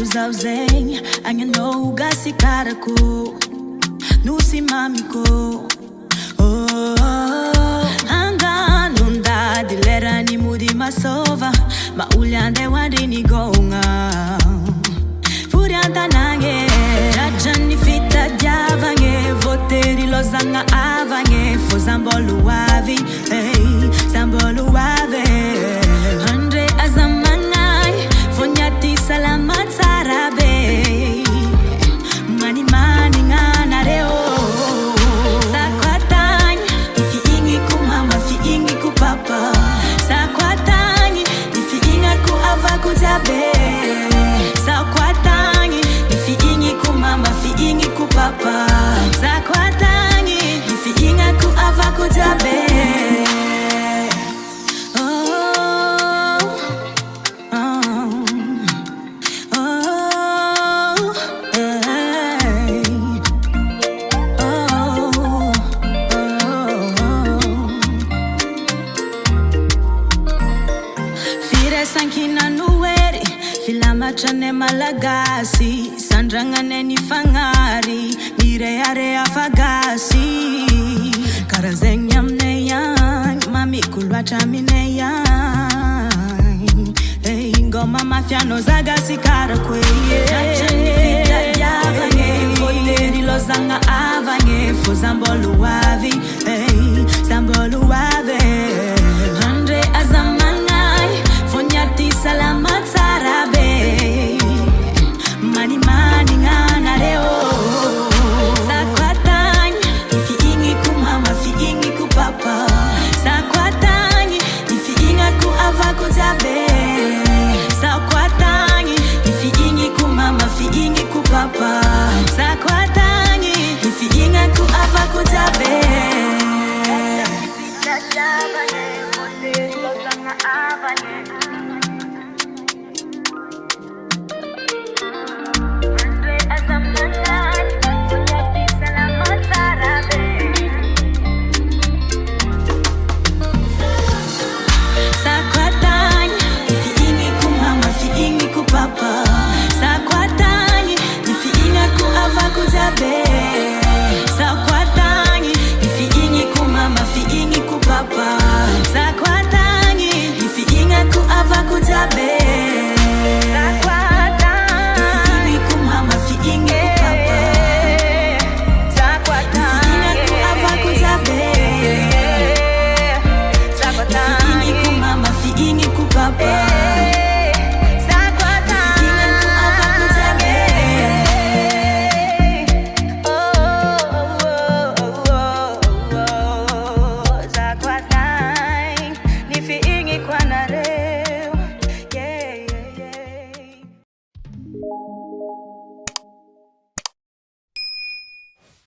Kuzauzenha anyanou sikarako nusimamiko anganunda dilera ni mudi masova maulande wandini gonga furianta nange rajani fita diavange voteri lozanga avange fozambolu wavi zambolu wave andre azamanai fonyati salamat sarabe mani mani ngana reo sakwatani ifi ingi ku mama fi ingi ku papa sakwatani ifi inga ku ava ku tabe sakwatani ifi ingi ku mama fi ingi ku papa sakwatani ifi inga ku ava ku tabe. Sankina nueri filama chane malagasi sandrangane ni fangari nire afagasi karazenya mneyan mami kulwa chamineyan ngoma mafiano zagasi karakwe chani fita yavange foteri lozanga avange fozambolu wavi zambolu wave andre azamanai fonyati salamat sarabe mani mani ngana reo sakwatani ifi ingi ku mama fi ingi ku papa sakwatani ifi inga ku ava ku tabe sakwatani ifi ingi ku mama fi ingi ku papa sakwatani ifi inga ku ava ku tabe avane